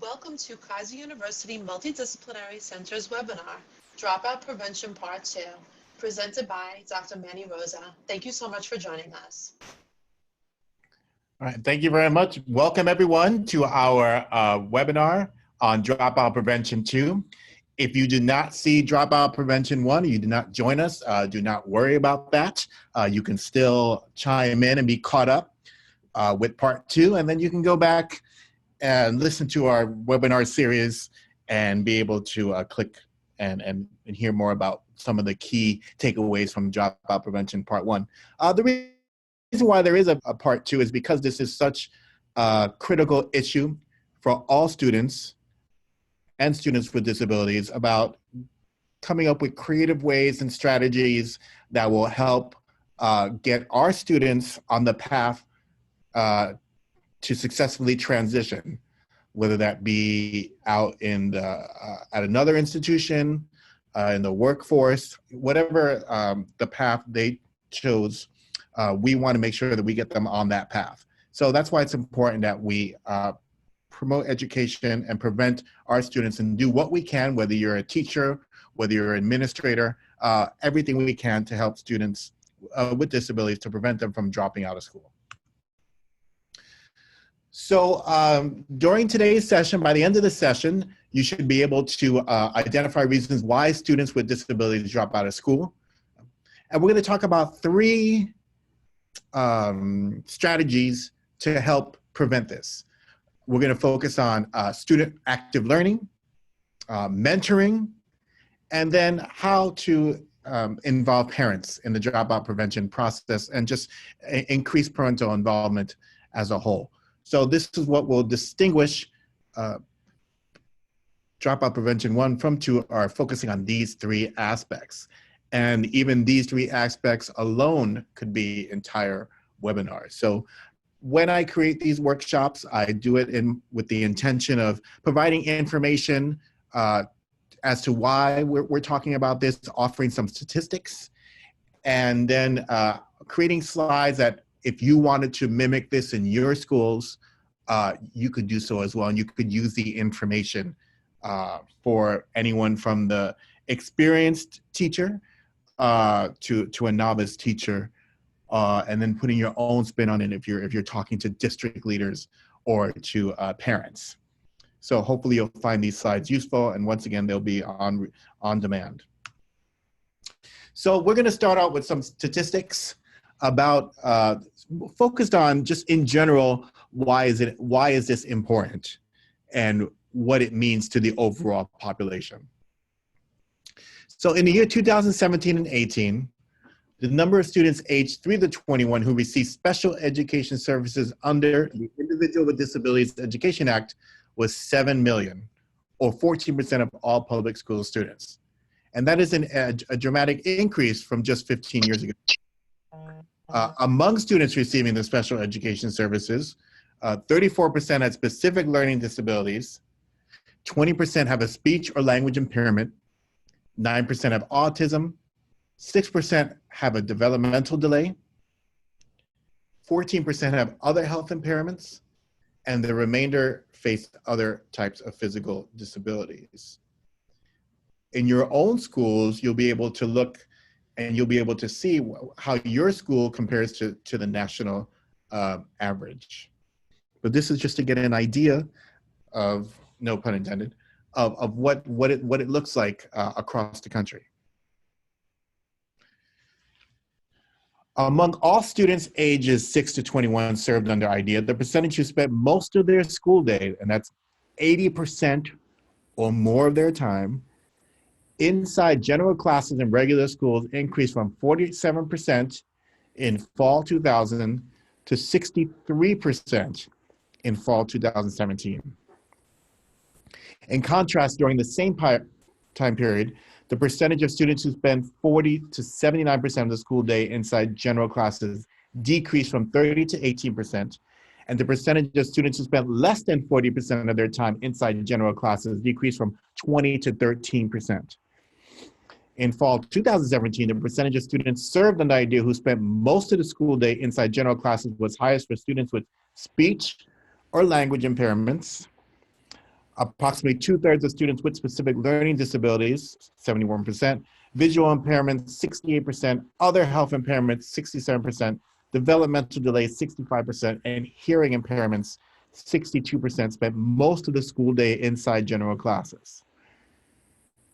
Welcome to Keiser University Multidisciplinary Center's webinar, Dropout Prevention Part 2, presented by Dr. Rosa. Thank you so much for joining us. All right, thank you very much. Welcome everyone to our webinar on Dropout Prevention 2. If you do not see Dropout Prevention 1, you did not join us, do not worry about that. You can still chime in and be caught up with Part 2, and then you can go back and listen to our webinar series and be able to click and hear more about some of the key takeaways from Dropout Prevention Part 1. The reason why there is a Part 2 is because this is such a critical issue for all students and students with disabilities about coming up with creative ways and strategies that will help get our students on the path to successfully transition, whether that be out in the, at another institution, in the workforce, whatever the path they chose, we want to make sure that we get them on that path. So that's why it's important that we promote education and prevent our students and do what we can, whether you're a teacher, whether you're an administrator, everything we can to help students with disabilities to prevent them from dropping out of school. So during today's session, by the end of the session, you should be able to identify reasons why students with disabilities drop out of school. And we're going to talk about three strategies to help prevent this. We're going to focus on student active learning, mentoring, and then how to involve parents in the dropout prevention process and just increase parental involvement as a whole. So this is what will distinguish Dropout Prevention 1 from 2 are focusing on these three aspects. And even these three aspects alone could be entire webinars. So when I create these workshops, I do it with the intention of providing information as to why we're talking about this, offering some statistics, and then creating slides that if you wanted to mimic this in your schools, you could do so as well. And you could use the information for anyone from the experienced teacher to a novice teacher, and then putting your own spin on it if you're talking to district leaders or to parents. So hopefully you'll find these slides useful, and once again, they'll be on demand. So we're going to start out with some statistics about focused on just in general, why is this important and what it means to the overall population. So in the year 2017 and 18, the number of students aged 3 to 21 who received special education services under the Individual with Disabilities Education Act was 7 million, or 14% of all public school students. And that is a dramatic increase from just 15 years ago. Among students receiving the special education services, 34% had specific learning disabilities, 20% have a speech or language impairment, 9% have autism, 6% have a developmental delay, 14% have other health impairments, and the remainder face other types of physical disabilities. In your own schools, you'll be able to look and you'll be able to see how your school compares to the national average. But this is just to get an idea of, no pun intended, of what it looks like across the country. Among all students ages 6 to 21 served under IDEA, the percentage who spent most of their school day, and that's 80% or more of their time, inside general classes in regular schools increased from 47% in fall 2000 to 63% in fall 2017. In contrast, during the same time period, the percentage of students who spend 40 to 79% of the school day inside general classes decreased from 30 to 18%, and the percentage of students who spend less than 40% of their time inside general classes decreased from 20 to 13%. In fall 2017, the percentage of students served under IDEA who spent most of the school day inside general classes was highest for students with speech or language impairments, Approximately 2/3 of students with specific learning disabilities, 71%, visual impairments, 68%, other health impairments, 67%, developmental delays, 65%, and hearing impairments, 62%, spent most of the school day inside general classes.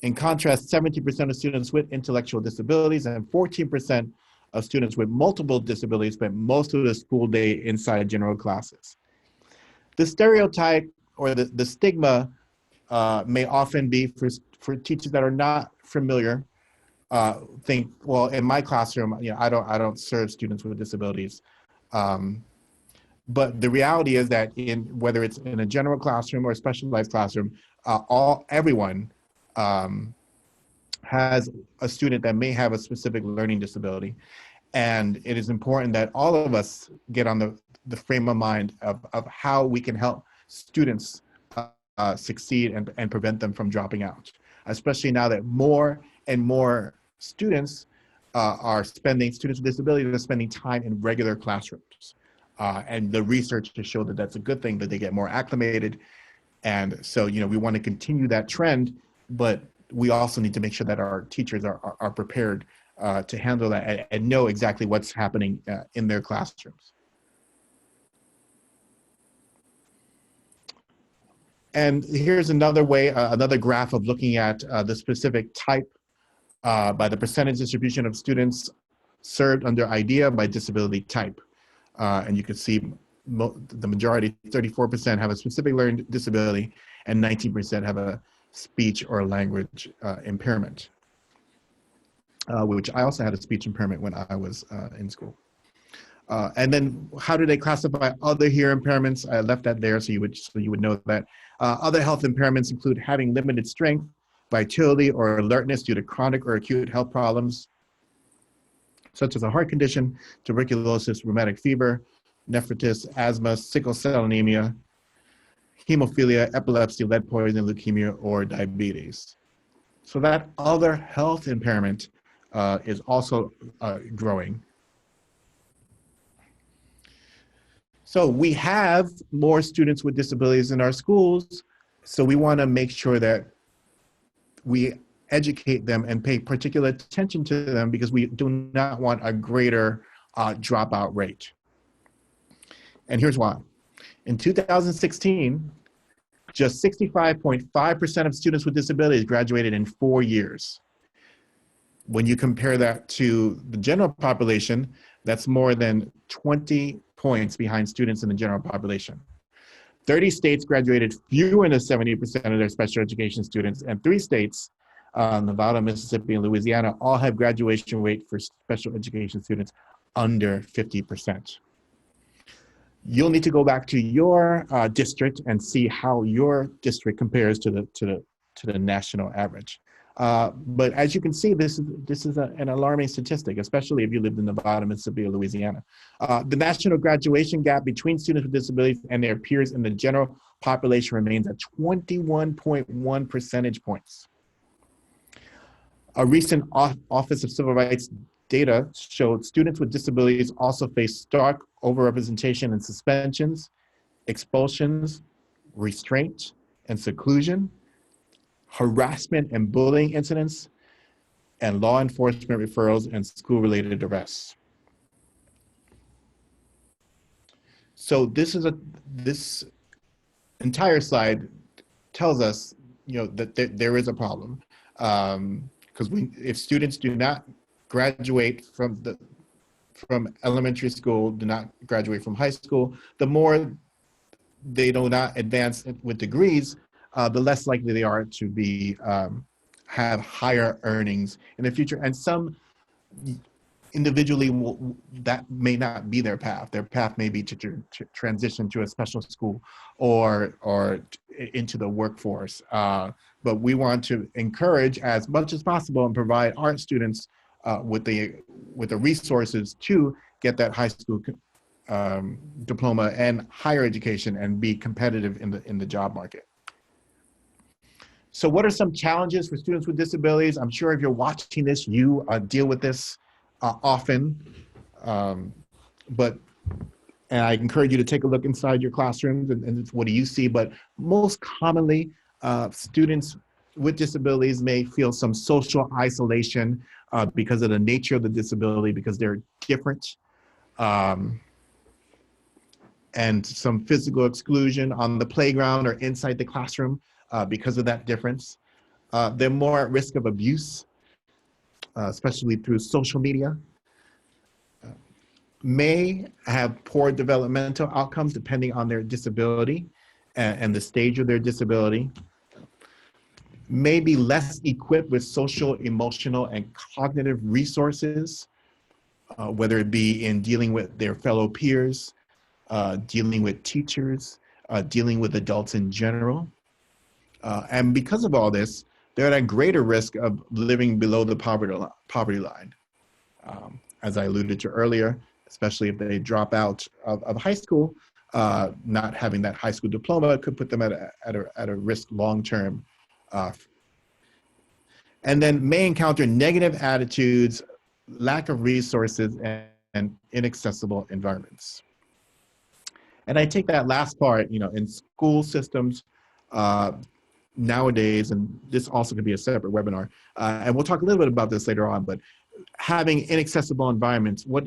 In contrast, 70% of students with intellectual disabilities and 14% of students with multiple disabilities spent most of the school day inside general classes. The stereotype or the stigma may often be for teachers that are not familiar. Think, well, in my classroom, I don't serve students with disabilities. But the reality is that whether it's in a general classroom or a specialized classroom, everyone has a student that may have a specific learning disability. And it is important that all of us get on the frame of mind of how we can help students succeed and prevent them from dropping out, especially now that more and more students students with disabilities are spending time in regular classrooms. And the research has showed that that's a good thing, that they get more acclimated. And so, we want to continue that trend, but we also need to make sure that our teachers are prepared to handle that and know exactly what's happening in their classrooms. And here's another way, another graph of looking at the specific type by the percentage distribution of students served under IDEA by disability type. And you can see the majority, 34%, have a specific learning disability and 19% have a speech or language impairment, which I also had a speech impairment when I was in school. And then how do they classify other hearing impairments? I left that there so you would know that. Other health impairments include having limited strength, vitality, or alertness due to chronic or acute health problems, such as a heart condition, tuberculosis, rheumatic fever, nephritis, asthma, sickle cell anemia, hemophilia, epilepsy, lead poisoning, leukemia, or diabetes. So that other health impairment is also growing. So we have more students with disabilities in our schools, so we want to make sure that we educate them and pay particular attention to them because we do not want a greater dropout rate. And here's why. In 2016, just 65.5% of students with disabilities graduated in 4 years. When you compare that to the general population, that's more than 20 points behind students in the general population. 30 states graduated fewer than 70% of their special education students, and 3 states, Nevada, Mississippi, and Louisiana, all have graduation rate for special education students under 50%. You'll need to go back to your district and see how your district compares to the national average. But as you can see, this is an alarming statistic, especially if you lived in Nevada, Mississippi, or Louisiana. The national graduation gap between students with disabilities and their peers in the general population remains at 21.1 percentage points. A recent Office of Civil Rights data showed students with disabilities also face stark overrepresentation in suspensions, expulsions, restraint, and seclusion, harassment and bullying incidents, and law enforcement referrals and school-related arrests. So this entire slide tells us, that there is a problem, because if students do not graduate from elementary school, do not graduate from high school, the more they do not advance with degrees, the less likely they are to have higher earnings in the future. And some individually that may not be their path. Their path may be to transition to a special school or into the workforce. But we want to encourage as much as possible and provide our students with the resources to get that high school diploma and higher education and be competitive in the job market. So what are some challenges for students with disabilities? I'm sure if you're watching this, you deal with this often, but And I encourage you to take a look inside your classrooms and what do you see. But most commonly, students with disabilities may feel some social isolation because of the nature of the disability, because they're different, and some physical exclusion on the playground or inside the classroom because of that difference. They're more at risk of abuse, especially through social media. May have poor developmental outcomes depending on their disability and the stage of their disability. May be less equipped with social, emotional, and cognitive resources, whether it be in dealing with their fellow peers, dealing with teachers, dealing with adults in general. And because of all this, they're at a greater risk of living below the poverty line. As I alluded to earlier, especially if they drop out of high school, not having that high school diploma could put them at a risk long-term. And then may encounter negative attitudes, lack of resources, and inaccessible environments. And I take that last part, in school systems nowadays, and this also could be a separate webinar, and we'll talk a little bit about this later on, but having inaccessible environments, what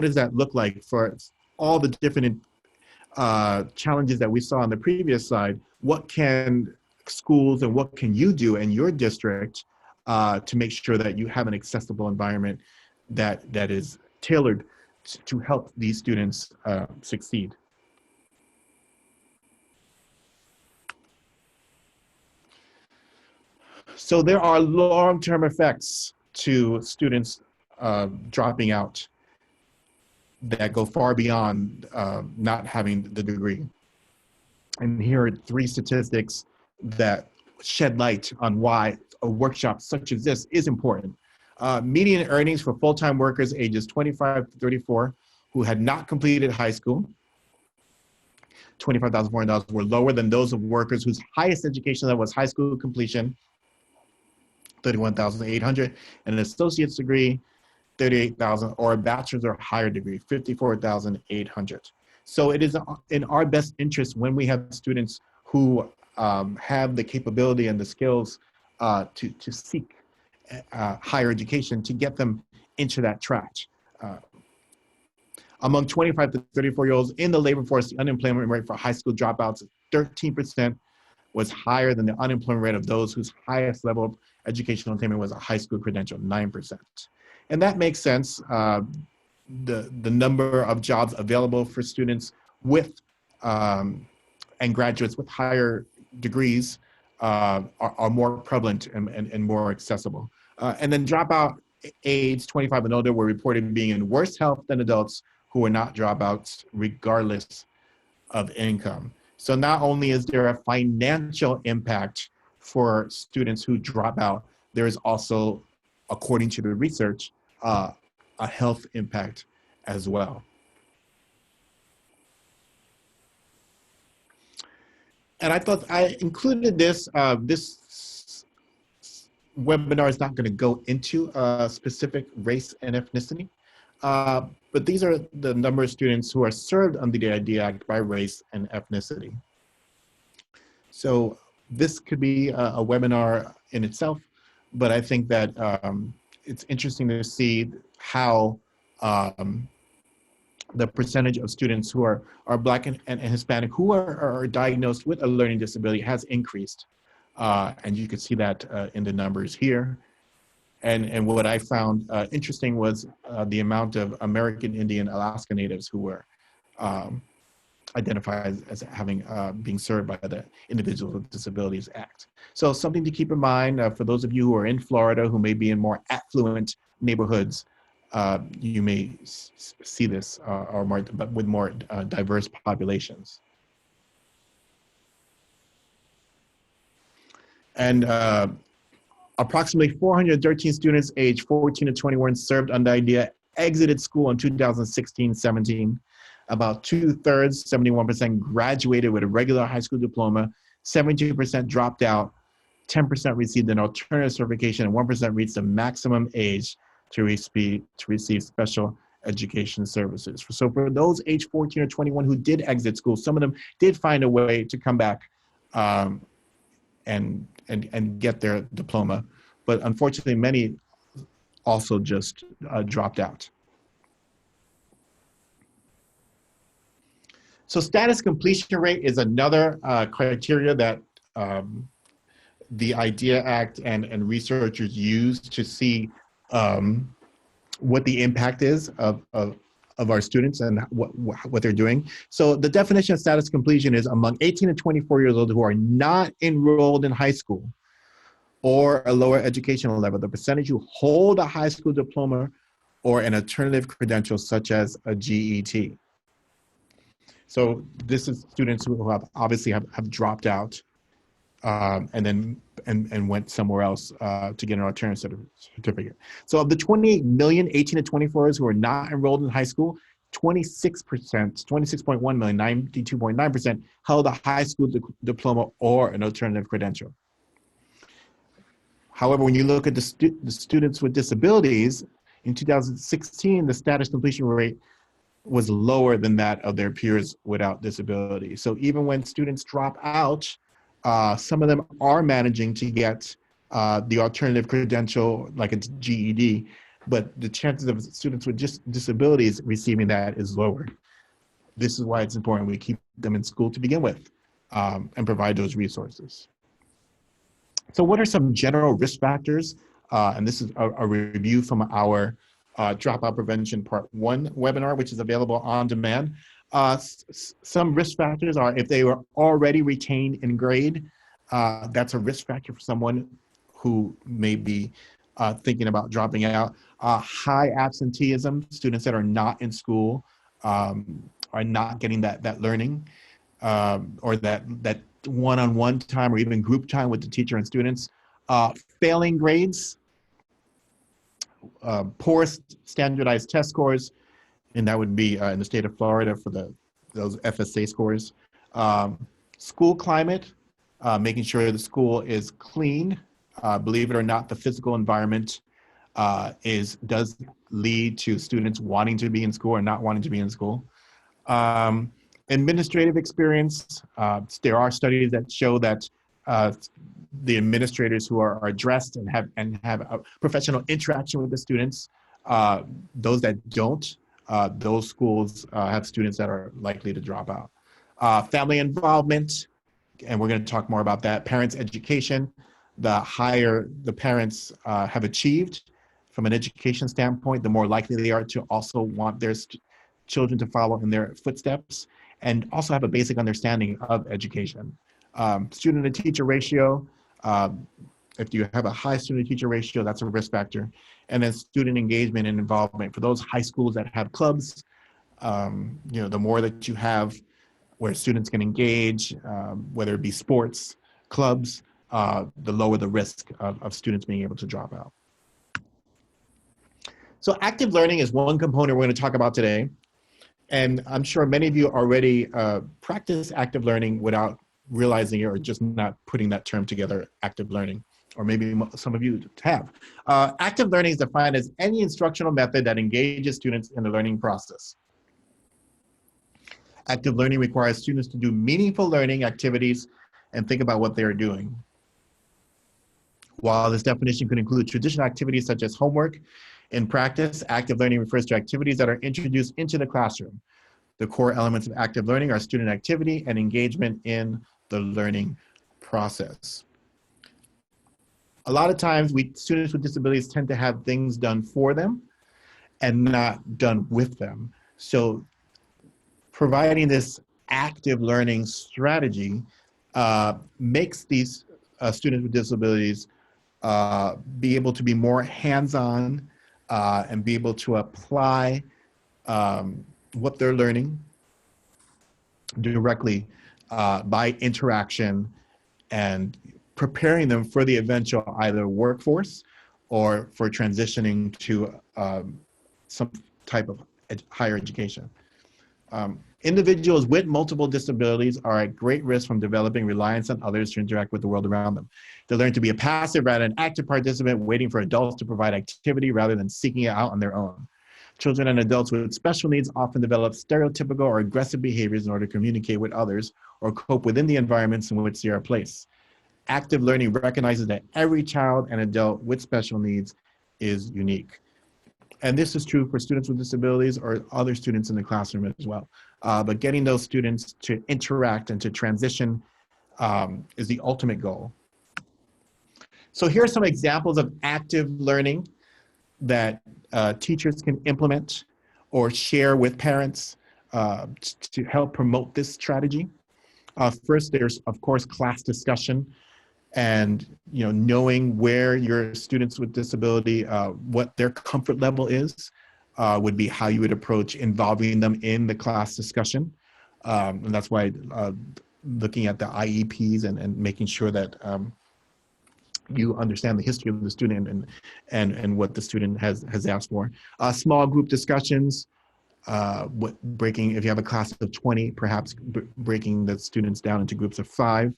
does that look like for all the different challenges that we saw on the previous slide? What can schools and what can you do in your district to make sure that you have an accessible environment that is tailored to help these students succeed? So there are long-term effects to students dropping out that go far beyond not having the degree. And here are 3 statistics that shed light on why a workshop such as this is important. Median earnings for full-time workers ages 25 to 34 who had not completed high school, $25,400, were lower than those of workers whose highest education level was high school completion, $31,800, and an associate's degree, $38,000, or a bachelor's or higher degree, $54,800. So it is in our best interest when we have students who have the capability and the skills to seek higher education, to get them into that track. Among 25 to 34-year-olds in the labor force, the unemployment rate for high school dropouts, 13%, was higher than the unemployment rate of those whose highest level of educational attainment was a high school credential, 9%. And that makes sense. The number of jobs available for students with and graduates with higher degrees are more prevalent and more accessible. And then dropout age 25 and older were reported being in worse health than adults who were not dropouts, regardless of income. So not only is there a financial impact for students who drop out, there is also, according to the research, a health impact as well. And I thought I included this. This webinar is not going to go into specific race and ethnicity, but these are the number of students who are served under the ID Act by race and ethnicity. So this could be a webinar in itself, but I think that it's interesting to see how the percentage of students who are Black and Hispanic who are diagnosed with a learning disability has increased. And you can see that in the numbers here. And what I found interesting was the amount of American Indian Alaska Natives who were identified as having being served by the Individuals with Disabilities Act. So something to keep in mind for those of you who are in Florida who may be in more affluent neighborhoods. You may see this but with more diverse populations. And approximately 413 students aged 14 to 21 served under IDEA exited school in 2016-17. About 2/3, 71%, graduated with a regular high school diploma, 72% dropped out, 10% received an alternative certification, and 1% reached the maximum age to receive special education services. So for those age 14 or 21 who did exit school, some of them did find a way to come back and get their diploma. But unfortunately, many also just dropped out. So status completion rate is another criteria that the IDEA Act and researchers use to see what the impact is of our students and what they're doing. So the definition of status completion is among 18 and 24 years old who are not enrolled in high school or a lower educational level, the percentage who hold a high school diploma or an alternative credential such as a GET. So this is students who have obviously have dropped out and then went somewhere else to get an alternative certificate. So of the 28 million 18 to 24s who are not enrolled in high school, 26%, 26.1 million, 92.9% held a high school diploma or an alternative credential. However, when you look at the students with disabilities, in 2016, the status completion rate was lower than that of their peers without disability. So even when students drop out, some of them are managing to get the alternative credential, like a GED, but the chances of students with disabilities receiving that is lower. This is why it's important we keep them in school to begin with and provide those resources. So what are some general risk factors? And this is a review from our Dropout Prevention Part 1 webinar, which is available on demand. Some risk factors are if they were already retained in grade, that's a risk factor for someone who may be thinking about dropping out. High absenteeism, students that are not in school are not getting that learning or that one-on-one time or even group time with the teacher and students. Failing grades, poor standardized test scores, and that would be in the state of Florida for those FSA scores. School climate, making sure the school is clean. Believe it or not, the physical environment does lead to students wanting to be in school or not wanting to be in school. Administrative experience, there are studies that show that the administrators who are dressed and have a professional interaction with the students, those that don't, those schools have students that are likely to drop out. Family involvement, and we're going to talk more about that. Parents' education, the higher the parents have achieved from an education standpoint, the more likely they are to also want their children to follow in their footsteps and also have a basic understanding of education. Student to teacher ratio, if you have a high student to teacher ratio, that's a risk factor. And then student engagement and involvement. For those high schools that have clubs, the more that you have where students can engage, whether it be sports, clubs, the lower the risk of students being able to drop out. So active learning is one component we're going to talk about today. And I'm sure many of you already practice active learning without realizing it or just not putting that term together, active learning, or maybe some of you have. Active learning is defined as any instructional method that engages students in the learning process. Active learning requires students to do meaningful learning activities and think about what they are doing. While this definition could include traditional activities such as homework, in practice, active learning refers to activities that are introduced into the classroom. The core elements of active learning are student activity and engagement in the learning process. A lot of times, students with disabilities tend to have things done for them and not done with them. So providing this active learning strategy makes these students with disabilities be able to be more hands-on and be able to apply what they're learning directly by interaction and preparing them for the eventual either workforce or for transitioning to some type of higher education. Individuals with multiple disabilities are at great risk from developing reliance on others to interact with the world around them. They learn to be a passive rather than active participant, waiting for adults to provide activity rather than seeking it out on their own. Children and adults with special needs often develop stereotypical or aggressive behaviors in order to communicate with others or cope within the environments in which they are placed. Active learning recognizes that every child and adult with special needs is unique. And this is true for students with disabilities or other students in the classroom as well. But getting those students to interact and to transition is the ultimate goal. So here are some examples of active learning that teachers can implement or share with parents to help promote this strategy. First, there's of course class discussion, and knowing where your students with disability, what their comfort level is, would be how you would approach involving them in the class discussion. And that's why looking at the IEPs and making sure that you understand the history of the student and what the student has asked for. Small group discussions, if you have a class of 20, perhaps breaking the students down into groups of 5.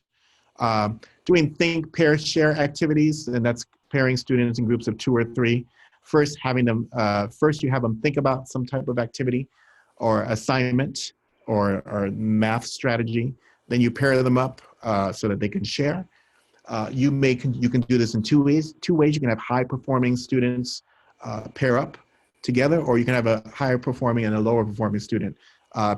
Doing think, pair, share activities, and that's pairing students in groups of 2 or 3. First you have them think about some type of activity or assignment or math strategy. Then you pair them up so that they can share. You can do this in 2 ways. You can have high performing students pair up together, or you can have a higher performing and a lower performing student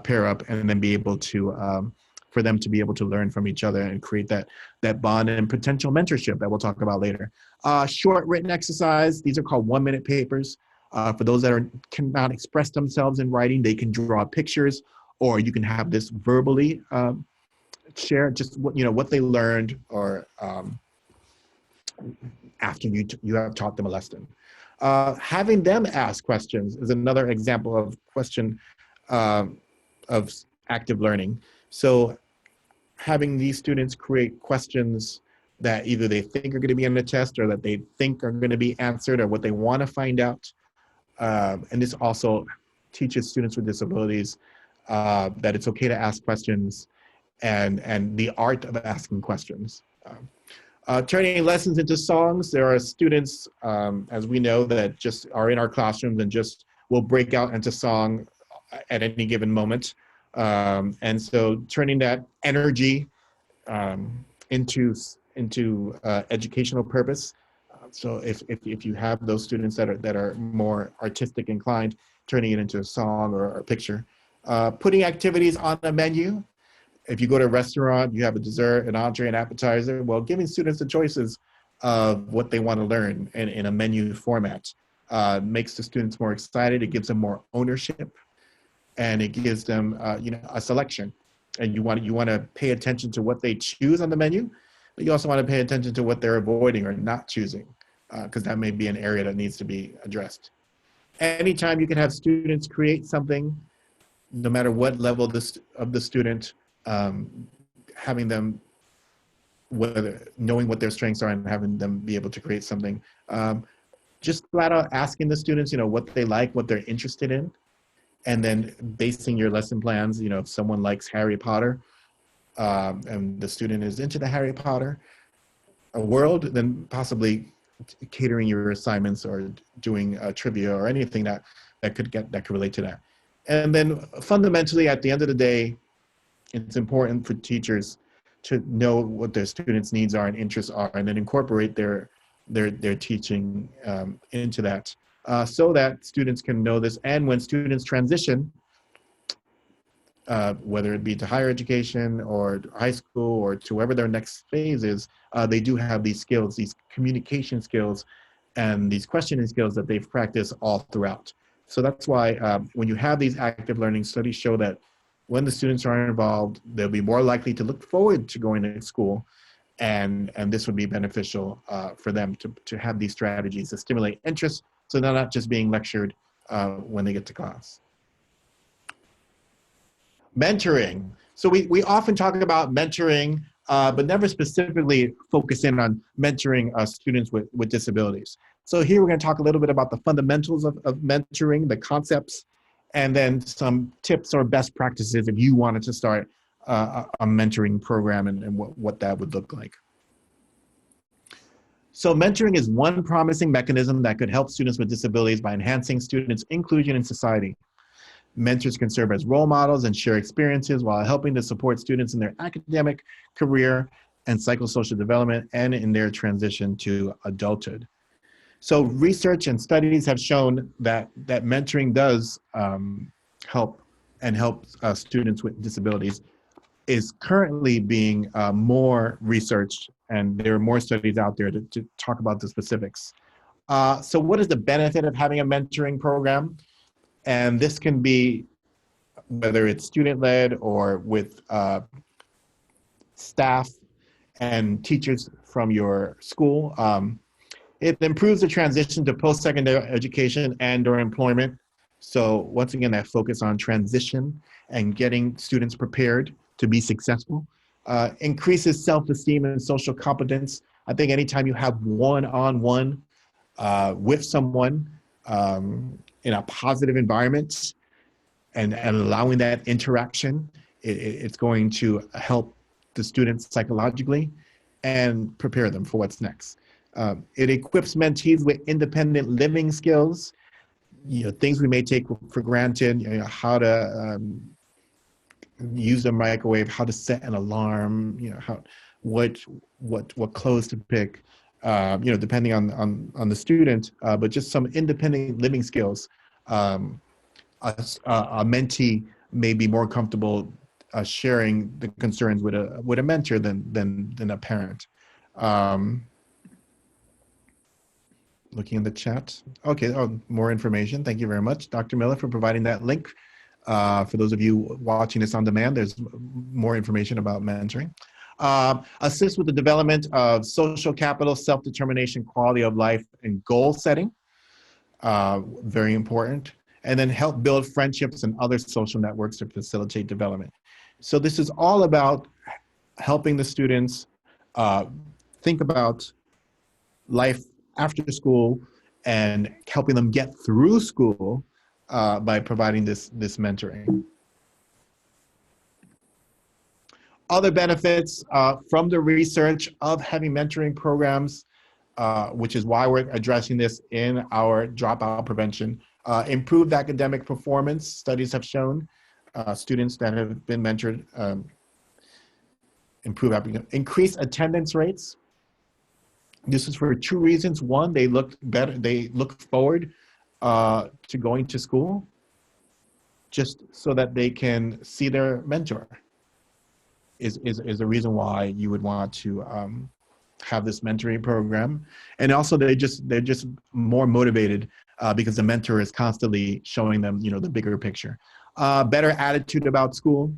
pair up, and then be able to for them to be able to learn from each other and create that bond and potential mentorship that we'll talk about later. Short written exercise, these are called 1-minute papers. For those that cannot express themselves in writing, they can draw pictures, or you can have this verbally share just what they learned, or after you have taught them a lesson. Having them ask questions is another example of question of active learning. So having these students create questions that either they think are going to be on the test, or that they think are going to be answered, or what they want to find out. And this also teaches students with disabilities that it's okay to ask questions, and the art of asking questions. Turning lessons into songs. There are students, as we know, that just are in our classrooms and just will break out into song at any given moment. And so turning that energy into educational purpose. So if you have those students that are more artistic inclined, turning it into a song or a picture. Putting activities on a menu. If you go to a restaurant, you have a dessert, an entree, an appetizer. Well, giving students the choices of what they want to learn in a menu format makes the students more excited. It gives them more ownership, and it gives them a selection. And you want to pay attention to what they choose on the menu, but you also want to pay attention to what they're avoiding or not choosing, because that may be an area that needs to be addressed. Anytime you can have students create something, no matter what level of the student, having them, knowing what their strengths are and having them be able to create something, just flat out asking the students, what they like, what they're interested in, and then basing your lesson plans. If someone likes Harry Potter, and the student is into the Harry Potter world, then possibly catering your assignments or doing trivia or anything that could relate to that. And then fundamentally, at the end of the day, it's important for teachers to know what their students' needs are and interests are, and then incorporate their teaching into that, so that students can know this. And when students transition, whether it be to higher education or high school or to wherever their next phase is, they do have these skills, these communication skills, and these questioning skills that they've practiced all throughout. So that's why when you have these active learning, studies show that when the students are involved, they'll be more likely to look forward to going to school, and this would be beneficial for them to have these strategies to stimulate interest, so they're not just being lectured when they get to class. Mentoring. So we often talk about mentoring, but never specifically focus in on mentoring students with disabilities. So here we're going to talk a little bit about the fundamentals of mentoring, the concepts, and then some tips or best practices if you wanted to start a mentoring program, and what that would look like. So mentoring is one promising mechanism that could help students with disabilities by enhancing students' inclusion in society. Mentors can serve as role models and share experiences while helping to support students in their academic, career, and psychosocial development and in their transition to adulthood. So research and studies have shown that mentoring does help and help students with disabilities is currently being more researched, and there are more studies out there to talk about the specifics. So what is the benefit of having a mentoring program? And this can be whether it's student-led or with staff and teachers from your school. It improves the transition to post-secondary education and or employment. So once again, that focus on transition and getting students prepared to be successful. Increases self-esteem and social competence. I think anytime you have one-on-one with someone in a positive environment and allowing that interaction, it's going to help the students psychologically and prepare them for what's next. It equips mentees with independent living skills, things we may take for granted, how to use a microwave, how to set an alarm, what clothes to pick, depending on the student, but just some independent living skills. A mentee may be more comfortable sharing the concerns with a mentor than a parent. Looking in the chat. Okay, more information. Thank you very much, Dr. Miller, for providing that link. For those of you watching this on demand, there's more information about mentoring. Assist with the development of social capital, self-determination, quality of life, and goal setting. Very important. And then help build friendships and other social networks to facilitate development. So this is all about helping the students think about life after school and helping them get through school by providing this mentoring. Other benefits from the research of having mentoring programs, which is why we're addressing this in our dropout prevention. Improved academic performance, studies have shown students that have been mentored increase attendance rates. This is for two reasons. One, they look better, they look forward to going to school just so that they can see their mentor is a reason why you would want to have this mentoring program. And also they're just more motivated because the mentor is constantly showing them, the bigger picture. Better attitude about school.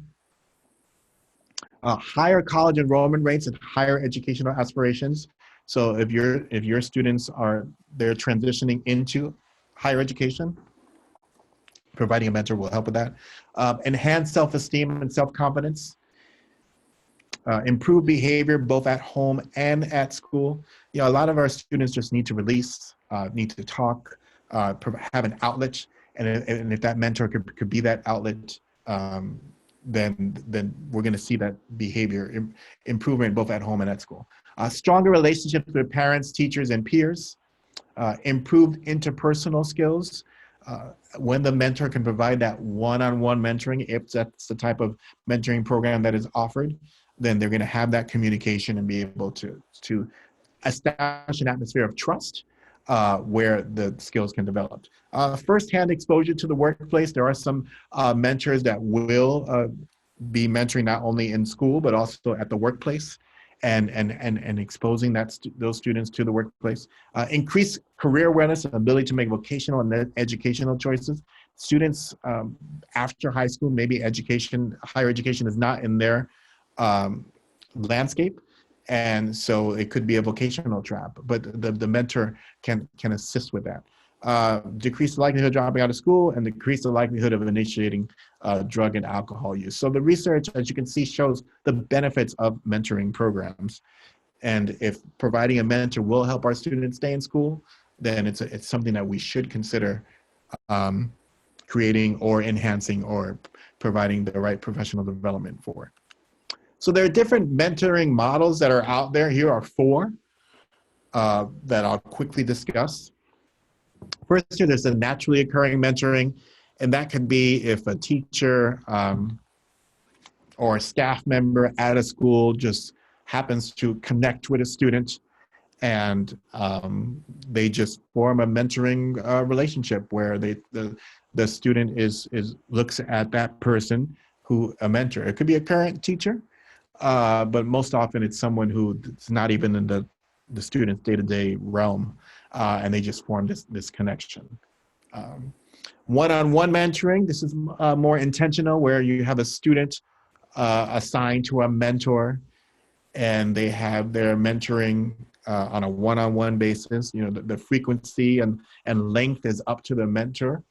Higher college enrollment rates and higher educational aspirations. So if your students they're transitioning into higher education, providing a mentor will help with that. Enhance self-esteem and self-confidence. Improve behavior both at home and at school. A lot of our students just need to release, need to talk, have an outlet, and if that mentor could be that outlet, then we're going to see that behavior improvement both at home and at school. Stronger relationships with parents, teachers, and peers. Improved interpersonal skills. When the mentor can provide that one-on-one mentoring, if that's the type of mentoring program that is offered, then they're going to have that communication and be able to establish an atmosphere of trust where the skills can develop. First-hand exposure to the workplace. There are some mentors that will be mentoring not only in school, but also at the workplace and exposing those students to the workplace. Increase career awareness and ability to make vocational and educational choices. Students after high school, maybe higher education is not in their landscape. And so it could be a vocational trap, but the mentor can assist with that. Decrease the likelihood of dropping out of school and decrease the likelihood of initiating drug and alcohol use. So the research, as you can see, shows the benefits of mentoring programs. And if providing a mentor will help our students stay in school, then it's something that we should consider creating or enhancing or providing the right professional development for. So there are different mentoring models that are out there. Here are 4. that I'll quickly discuss. First, there's a naturally occurring mentoring, and that could be if a teacher or a staff member at a school just happens to connect with a student, and they just form a mentoring relationship where the student is looks at that person who a mentor. It could be a current teacher, but most often it's someone who's not even in the student's day-to-day realm, and they just form this connection. One-on-one mentoring, this is more intentional, where you have a student assigned to a mentor, and they have their mentoring on a one-on-one basis. You know, the frequency and length is up to the mentor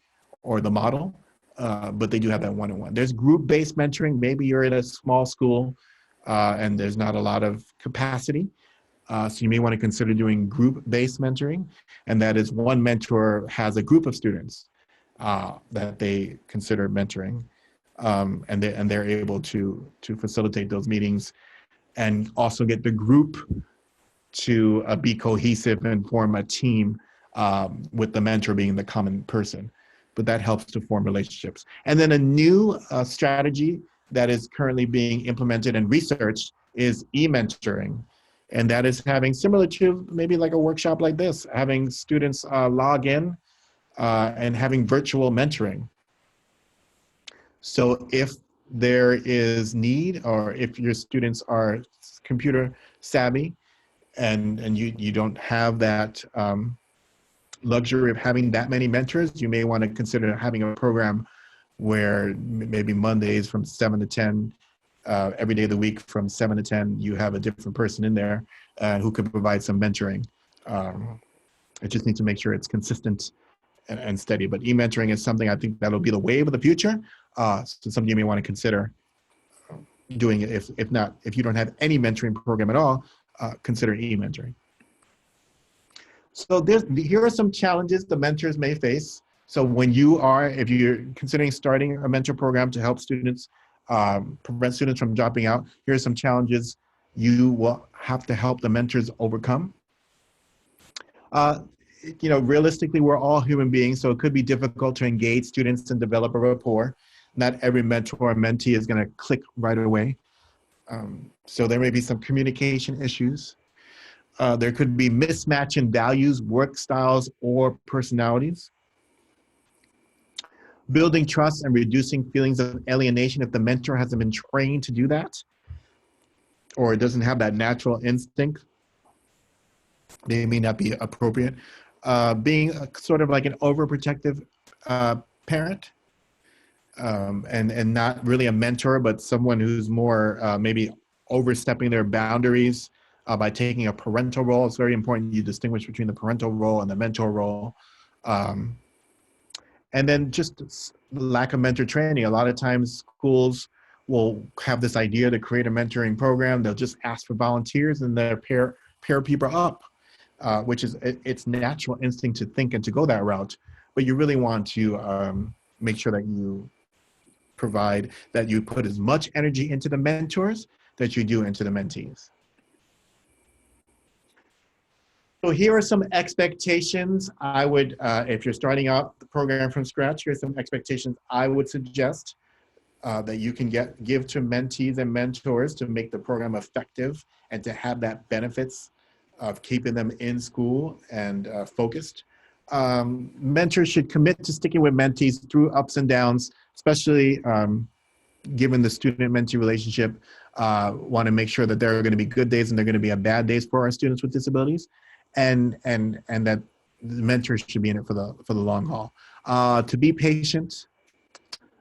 or the model, but they do have that one-on-one. There's group-based mentoring. Maybe you're in a small school and there's not a lot of capacity. So you may want to consider doing group-based mentoring, and that is one mentor has a group of students that they consider mentoring, and they're able to facilitate those meetings and also get the group to be cohesive and form a team with the mentor being the common person. But that helps to form relationships. And then a new strategy that is currently being implemented and researched is e-mentoring. And that is having, similar to maybe like a workshop like this, having students log in and having virtual mentoring. So if there is need, or if your students are computer savvy and you don't have that luxury of having that many mentors, you may want to consider having a program where maybe Mondays from 7 to 10, every day of the week from 7 to 10, you have a different person in there who could provide some mentoring. I just need to make sure it's consistent and steady. But e-mentoring is something I think that'll be the wave of the future. So something you may want to consider doing it. If you don't have any mentoring program at all, consider e-mentoring. So here are some challenges the mentors may face. So if you're considering starting a mentor program to help students, prevent students from dropping out, here are some challenges you will have to help the mentors overcome. Realistically, we're all human beings, so it could be difficult to engage students and develop a rapport. Not every mentor or mentee is going to click right away. So there may be some communication issues. There could be mismatch in values, work styles, or personalities. Building trust and reducing feelings of alienation if the mentor hasn't been trained to do that, or doesn't have that natural instinct, they may not be appropriate. Being sort of like an overprotective parent, and not really a mentor, but someone who's more maybe overstepping their boundaries by taking a parental role. It's very important you distinguish between the parental role and the mentor role. And then just lack of mentor training. A lot of times schools will have this idea to create a mentoring program. They'll just ask for volunteers and they'll pair people up, which is it's natural instinct to think and to go that route. But you really want to make sure that you put as much energy into the mentors that you do into the mentees. So here are some expectations I would, if you're starting out the program from scratch, here's some expectations I would suggest that you can give to mentees and mentors to make the program effective and to have that benefits of keeping them in school and focused. Mentors should commit to sticking with mentees through ups and downs, especially given the student-mentee relationship. Want to make sure that there are going to be good days and there are going to be bad days for our students with disabilities. And that the mentors should be in it for the long haul. To be patient,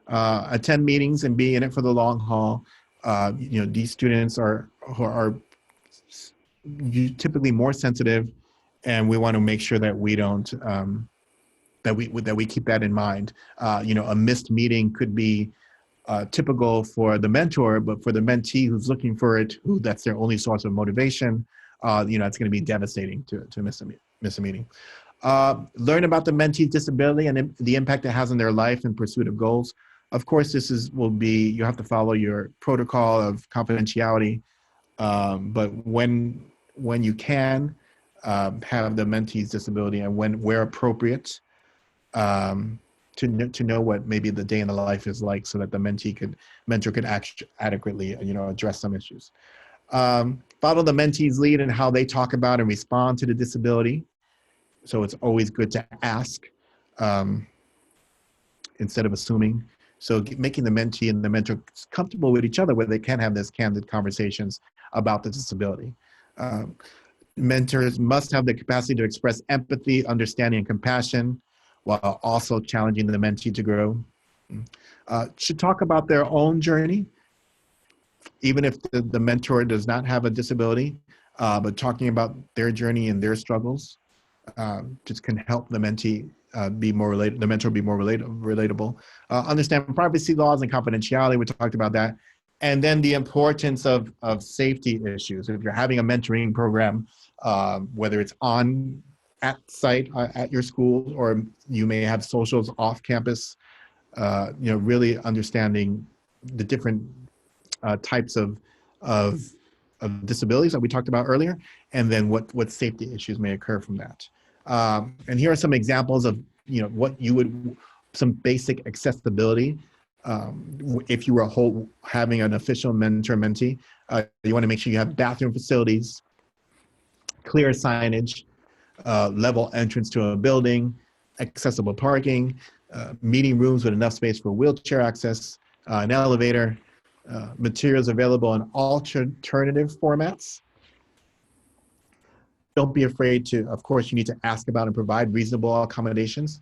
attend meetings, and be in it for the long haul. These students are typically more sensitive, and we want to make sure that we don't that we keep that in mind. A missed meeting could be typical for the mentor, but for the mentee who's looking for it, that's their only source of motivation. It's going to be devastating to miss a meeting. Learn about the mentee's disability and the impact it has on their life in pursuit of goals. Of course, you have to follow your protocol of confidentiality, but when you can, have the mentee's disability and where appropriate, to know what maybe the day in the life is like, so that the mentor could adequately, address some issues. Follow the mentee's lead in how they talk about and respond to the disability. So it's always good to ask instead of assuming. So making the mentee and the mentor comfortable with each other, where they can have these candid conversations about the disability. Mentors must have the capacity to express empathy, understanding, and compassion, while also challenging the mentee to grow. Should talk about their own journey, even if the mentor does not have a disability, but talking about their journey and their struggles just can help the mentee be more related, the mentor be more relatable. Understand privacy laws and confidentiality, we talked about that. And then the importance of safety issues. If you're having a mentoring program, whether it's at site at your school, or you may have socials off campus, really understanding the different types of disabilities that we talked about earlier, and then what safety issues may occur from that. And here are some examples of some basic accessibility. If you were having an official mentor-mentee, you want to make sure you have bathroom facilities, clear signage, level entrance to a building, accessible parking, meeting rooms with enough space for wheelchair access, an elevator, materials available in alternative formats. Don't be afraid to, of course, you need to ask about and provide reasonable accommodations.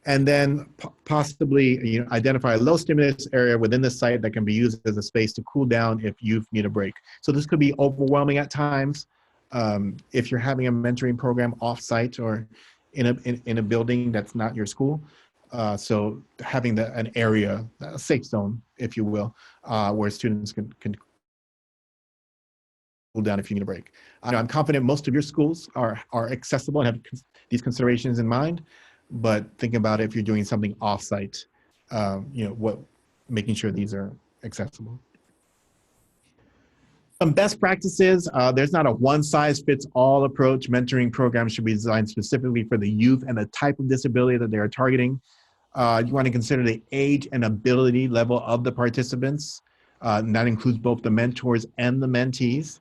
And then possibly identify a low stimulus area within the site that can be used as a space to cool down if youth need a break. So this could be overwhelming at times. If you're having a mentoring program off-site or in a building that's not your school. So having an area, a safe zone, if you will, where students can cool down if you need a break. I'm confident most of your schools are accessible and have these considerations in mind, but think about if you're doing something off-site, making sure these are accessible. Some best practices, there's not a one-size-fits-all approach. Mentoring programs should be designed specifically for the youth and the type of disability that they are targeting. You want to consider the age and ability level of the participants, and that includes both the mentors and the mentees.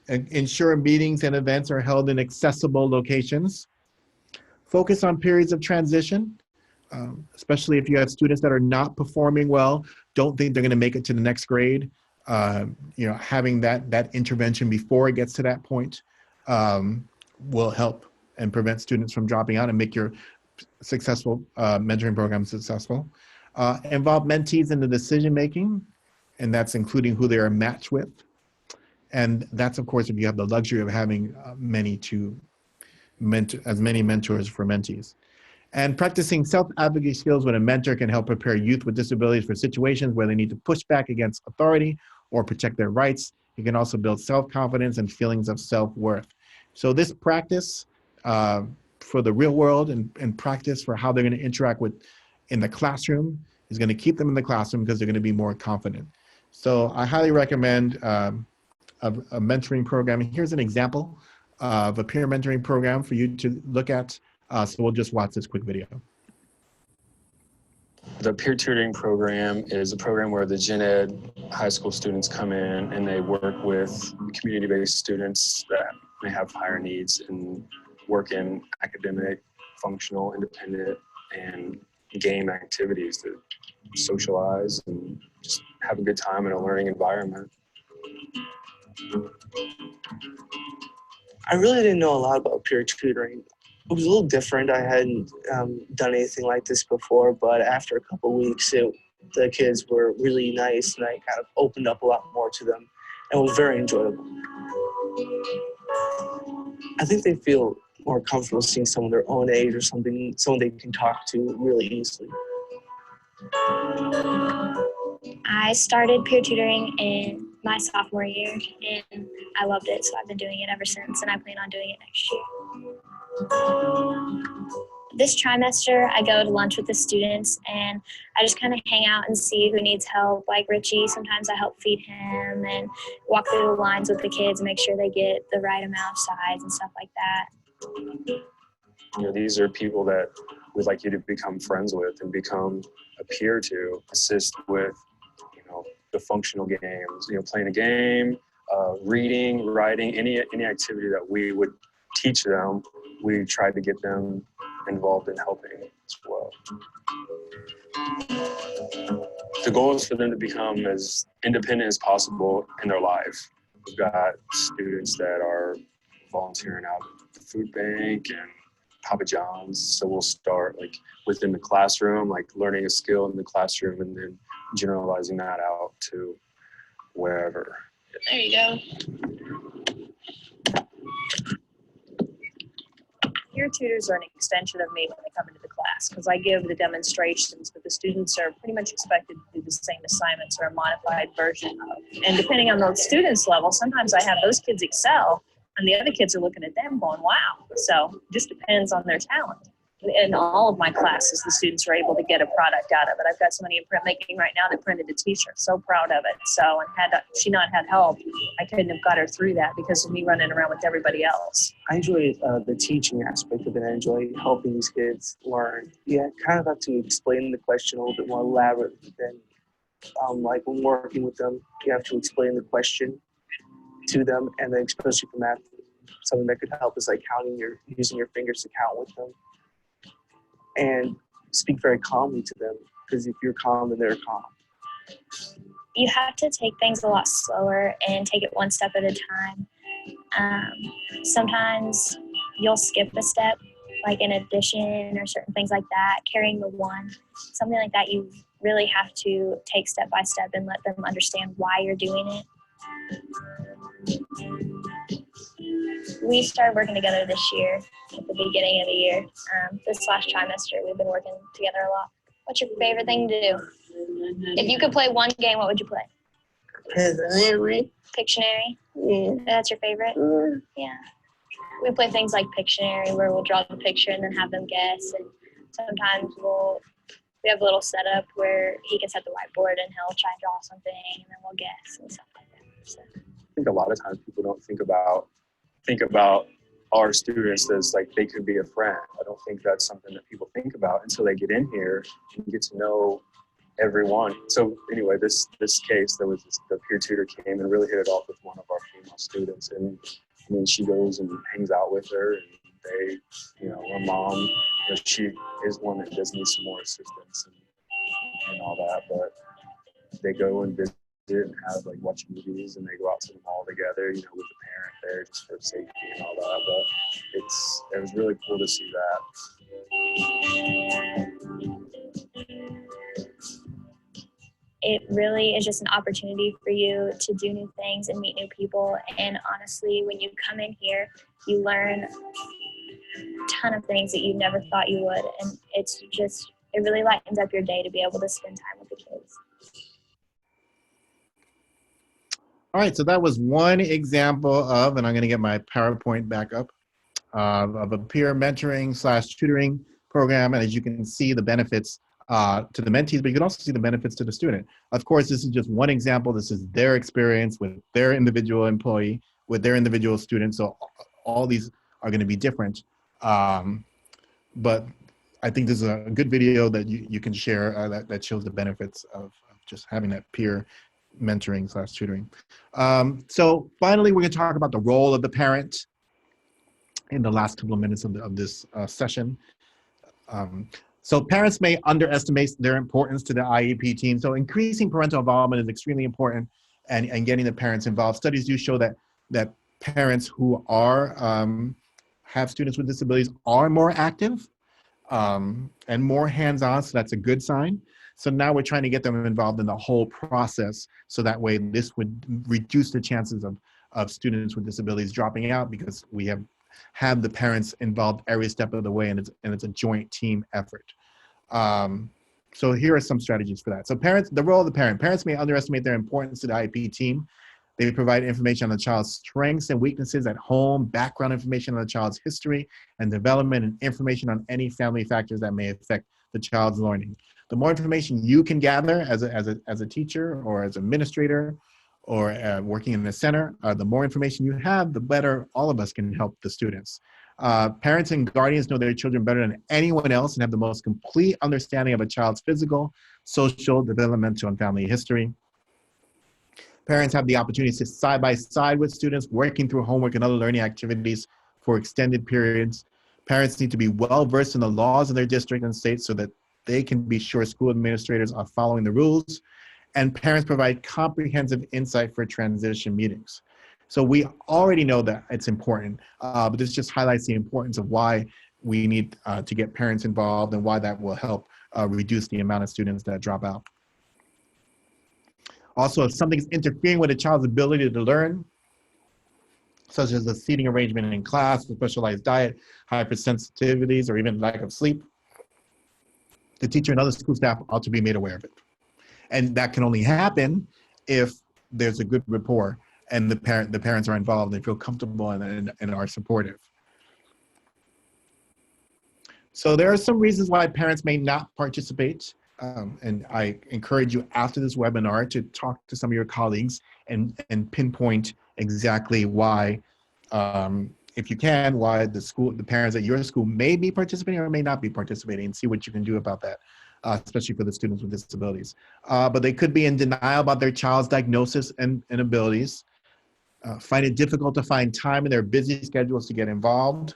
Ensure meetings and events are held in accessible locations. Focus on periods of transition, especially if you have students that are not performing well, don't think they're going to make it to the next grade. Having that intervention before it gets to that point will help and prevent students from dropping out and make your successful mentoring program successful. Involve mentees in the decision making, and that's including who they are matched with. And that's, of course, if you have the luxury of having as many mentors for mentees. And practicing self-advocacy skills with a mentor can help prepare youth with disabilities for situations where they need to push back against authority or protect their rights. It can also build self-confidence and feelings of self-worth. So this practice for the real world and practice for how they're going to interact in the classroom is going to keep them in the classroom because they're going to be more confident. So I highly recommend a mentoring program. Here's an example of a peer mentoring program for you to look at. So we'll just watch this quick video. The peer tutoring program is a program where the gen ed high school students come in and they work with community-based students that may have higher needs and work in academic, functional, independent, and game activities to socialize and just have a good time in a learning environment. I really didn't know a lot about peer tutoring. It was a little different. I hadn't done anything like this before, but after a couple of weeks, the kids were really nice, and I kind of opened up a lot more to them, and it was very enjoyable. I think they feel more comfortable seeing someone their own age or someone they can talk to really easily. I started peer tutoring in my sophomore year, and I loved it, so I've been doing it ever since, and I plan on doing it next year. This trimester, I go to lunch with the students and I just kind of hang out and see who needs help. Like Richie, sometimes I help feed him and walk through the lines with the kids and make sure they get the right amount of sides and stuff like that. You know, these are people that we'd like you to become friends with and become a peer to, assist with, you know, the functional games, you know, playing a game, reading, writing, any activity that we would teach them, we try to get them involved in helping as well. The goal is for them to become as independent as possible in their life. We've got students that are volunteering out at the food bank and Papa John's. So we'll start like within the classroom, like learning a skill in the classroom and then generalizing that out to wherever. There you go. Peer tutors are an extension of me when they come into the class because I give the demonstrations, but the students are pretty much expected to do the same assignments or a modified version of. And depending on the students' level, sometimes I have those kids excel and the other kids are looking at them going, wow. So it just depends on their talent. In all of my classes, the students are able to get a product out of it. I've got somebody in printmaking right now that printed a t-shirt. So proud of it. So, and had she not had help, I couldn't have got her through that because of me running around with everybody else. I enjoy the teaching aspect of it. I enjoy helping these kids learn. Yeah, kind of have to explain the question a little bit more elaborate than like when working with them, you have to explain the question to them, and then especially for math, something that could help is like using your fingers to count with them. And speak very calmly to them, because if you're calm, then they're calm. You have to take things a lot slower and take it one step at a time. Sometimes you'll skip a step, like in addition or certain things like that, carrying the one, something like that. You really have to take step by step and let them understand why you're doing it. We started working together this year, at the beginning of the year. This last trimester, we've been working together a lot. What's your favorite thing to do? If you could play one game, what would you play? Pictionary. Pictionary? Yeah. That's your favorite? Yeah. We play things like Pictionary, where we'll draw the picture and then have them guess. And sometimes we have a little setup where he can set the whiteboard and he'll try and draw something, and then we'll guess and stuff like that. So. I think a lot of times people don't think about our students as like they could be a friend. I don't think that's something that people think about until they get in here and get to know everyone. So anyway, this case, there was the peer tutor came and really hit it off with one of our female students, and I mean, she goes and hangs out with her, and they, you know, her mom, you know, she is one that does need some more assistance and all that, but they go and visit and have like watch movies, and they go out to the mall together, you know, with the parent there just for safety and all that. But it was really cool to see that. It really is just an opportunity for you to do new things and meet new people. And honestly, when you come in here, you learn a ton of things that you never thought you would. And it really lightens up your day to be able to spend time with the kids. All right, so that was one example of, and I'm going to get my PowerPoint back up, of a peer mentoring / tutoring program. And as you can see, the benefits to the mentees, but you can also see the benefits to the student. Of course, this is just one example. This is their experience with their individual employee, with their individual student. So all these are going to be different. But I think this is a good video that you can share that shows the benefits of just having that peer mentoring / tutoring. So finally, we're going to talk about the role of the parent in the last couple of minutes of this session. So parents may underestimate their importance to the IEP team. So increasing parental involvement is extremely important, and getting the parents involved. Studies do show that parents who have students with disabilities are more active and more hands-on, so that's a good sign. So now we're trying to get them involved in the whole process, so that way this would reduce the chances of students with disabilities dropping out, because we have the parents involved every step of the way, and it's a joint team effort. So here are some strategies for that. So the role of the parent. Parents may underestimate their importance to the IEP team. They provide information on the child's strengths and weaknesses at home, background information on the child's history and development, and information on any family factors that may affect the child's learning. The more information you can gather as a teacher or as an administrator or working in the center, the more information you have, the better all of us can help the students. Parents and guardians know their children better than anyone else and have the most complete understanding of a child's physical, social, developmental, and family history. Parents have the opportunity to sit side by side with students, working through homework and other learning activities for extended periods. Parents need to be well versed in the laws of their district and state so that they can be sure school administrators are following the rules. And parents provide comprehensive insight for transition meetings. So we already know that it's important, but this just highlights the importance of why we need to get parents involved and why that will help reduce the amount of students that drop out. Also, if something's interfering with a child's ability to learn, such as a seating arrangement in class, a specialized diet, hypersensitivities, or even lack of sleep, the teacher and other school staff ought to be made aware of it. And that can only happen if there's a good rapport and the parents are involved, they feel comfortable and are supportive. So there are some reasons why parents may not participate. And I encourage you after this webinar to talk to some of your colleagues and pinpoint exactly why, if you can, why the parents at your school may be participating or may not be participating, and see what you can do about that, especially for the students with disabilities. But they could be in denial about their child's diagnosis and abilities, find it difficult to find time in their busy schedules to get involved.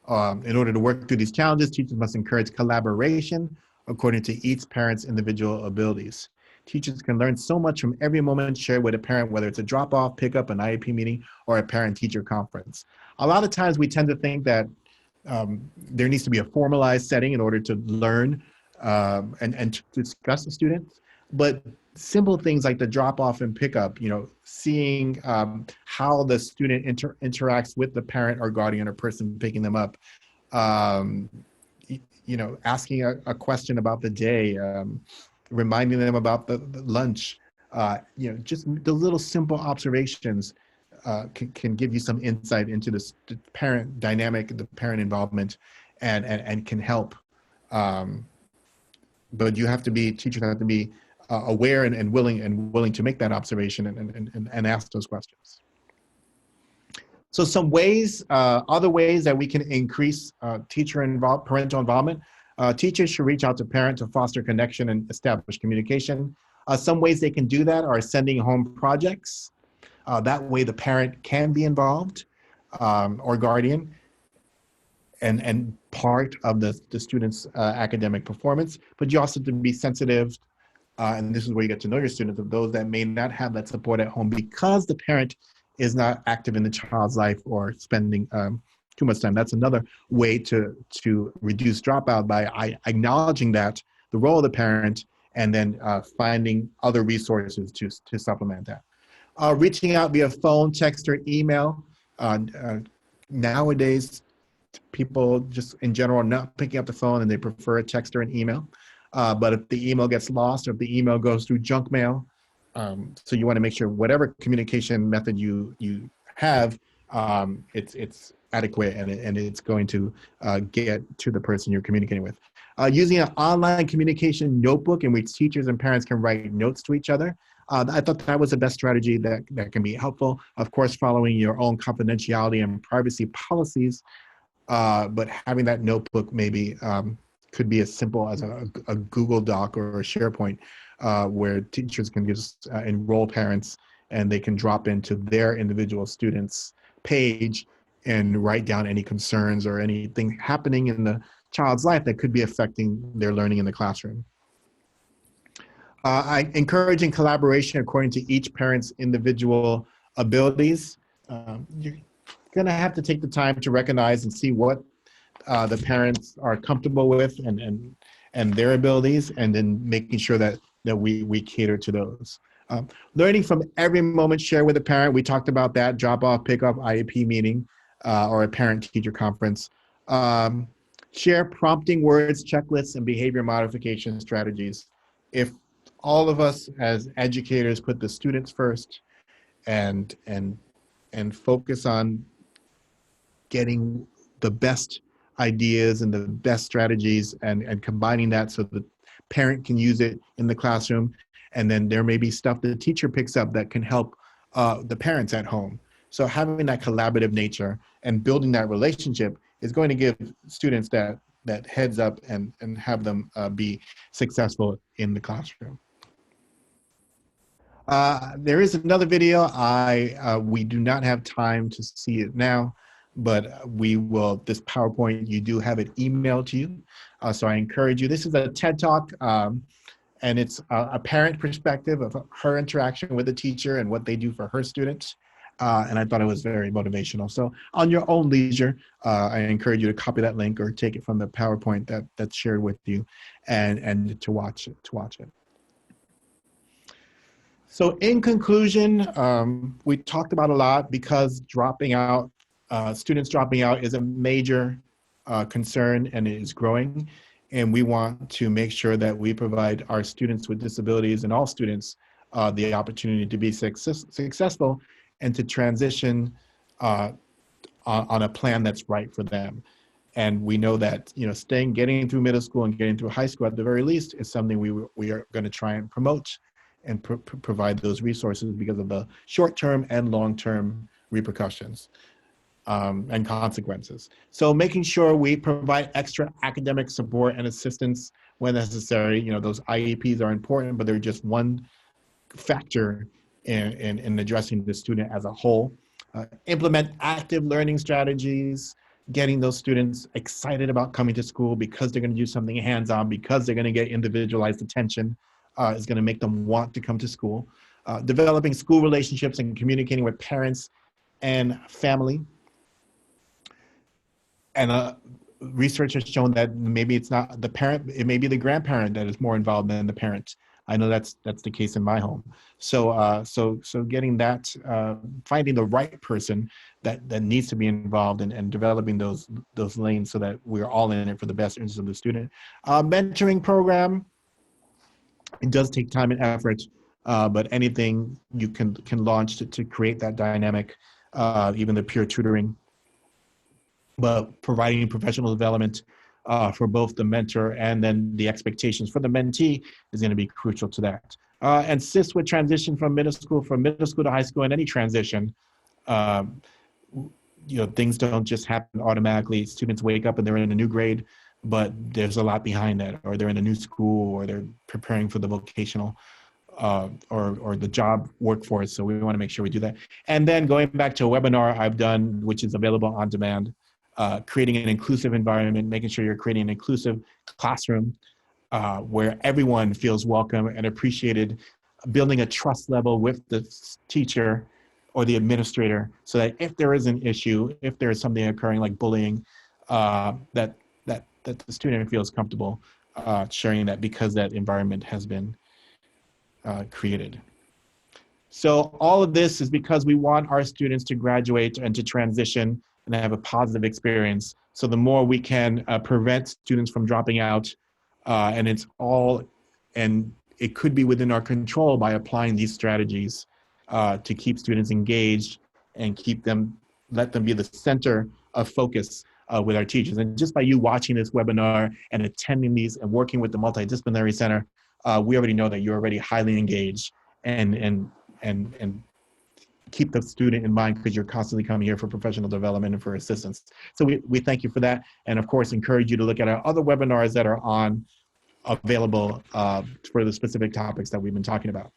In order to work through these challenges, teachers must encourage collaboration according to each parent's individual abilities. Teachers can learn so much from every moment shared with a parent, whether it's a drop-off, pickup, an IEP meeting, or a parent-teacher conference. A lot of times we tend to think that there needs to be a formalized setting in order to learn and to discuss the students, but simple things like the drop-off and pickup, seeing how the student interacts with the parent or guardian or person picking them up, asking a question about the day, reminding them about the lunch, just the little simple observations can give you some insight into the parent dynamic, the parent involvement, and can help. But teachers have to be aware and willing to make that observation and ask those questions. So some ways, other ways that we can increase parental involvement. Teachers should reach out to parents to foster connection and establish communication. Some ways they can do that are sending home projects. That way the parent can be involved or guardian and part of the student's academic performance. But you also have to be sensitive, and this is where you get to know your students, of those that may not have that support at home because the parent is not active in the child's life or spending too much time. That's another way to reduce dropout, by acknowledging that, the role of the parent, and then finding other resources to supplement that. Reaching out via phone, text, or email. Nowadays, people just in general are not picking up the phone and they prefer a text or an email. But if the email gets lost or if the email goes through junk mail, so you want to make sure whatever communication method you have, it's adequate and it's going to get to the person you're communicating with. Using an online communication notebook in which teachers and parents can write notes to each other. I thought that was the best strategy that can be helpful. Of course, following your own confidentiality and privacy policies, but having that notebook maybe could be as simple as a Google Doc or a SharePoint, where teachers can just enroll parents and they can drop into their individual students' page and write down any concerns or anything happening in the child's life that could be affecting their learning in the classroom. Encouraging collaboration according to each parent's individual abilities. You're gonna have to take the time to recognize and see what the parents are comfortable with and their abilities, and then making sure that we cater to those. Learning from every moment shared with a parent. We talked about that, drop off, pick up, IEP meeting, or a parent-teacher conference. Share prompting words, checklists, and behavior modification strategies. If all of us as educators put the students first and focus on getting the best ideas and the best strategies and combining that so the parent can use it in the classroom. And then there may be stuff the teacher picks up that can help the parents at home. So having that collaborative nature and building that relationship is going to give students that heads up and have them be successful in the classroom. There is another video. We do not have time to see it now, but we will, this PowerPoint, you do have it emailed to you. So I encourage you. This is a TED Talk, and it's a parent perspective of her interaction with the teacher and what they do for her students. And I thought it was very motivational. So on your own leisure, I encourage you to copy that link or take it from the PowerPoint that's shared with you and to watch it. So in conclusion, we talked about a lot because students dropping out is a major concern and it is growing. And we want to make sure that we provide our students with disabilities and all students the opportunity to be successful and to transition on a plan that's right for them. And we know that getting through middle school and getting through high school at the very least is something we are going to try and promote and provide those resources because of the short-term and long-term repercussions and consequences. So making sure we provide extra academic support and assistance when necessary. Those IEPs are important, but they're just one factor in addressing the student as a whole. Implement active learning strategies, getting those students excited about coming to school because they're going to do something hands-on, because they're going to get individualized attention. Is going to make them want to come to school. Developing school relationships and communicating with parents and family. And research has shown that maybe it's not the parent, it may be the grandparent that is more involved than the parent. I know that's the case in my home. So getting that, finding the right person that needs to be involved and developing those lanes so that we're all in it for the best interest of the student. Mentoring program. It does take time and effort, but anything you can launch to create that dynamic, even the peer tutoring, but providing professional development for both the mentor and then the expectations for the mentee is going to be crucial to that. And assist with transition from middle school to high school and any transition. Things don't just happen automatically. Students wake up and they're in a new grade, but there's a lot behind that, or they're in a new school, or they're preparing for the vocational or the job workforce. So we want to make sure we do that. And then going back to a webinar I've done, which is available on demand, creating an inclusive environment, making sure you're creating an inclusive classroom where everyone feels welcome and appreciated, building a trust level with the teacher or the administrator so that if there is an issue, if there is something occurring like bullying, that the student feels comfortable sharing that because that environment has been created. So all of this is because we want our students to graduate and to transition and have a positive experience. So the more we can prevent students from dropping out, and it could be within our control by applying these strategies to keep students engaged and let them be the center of focus with our teachers. And just by you watching this webinar and attending these and working with the Multidisciplinary Center, we already know that you're already highly engaged and keep the student in mind because you're constantly coming here for professional development and for assistance. So we thank you for that. And of course, encourage you to look at our other webinars that are available for the specific topics that we've been talking about.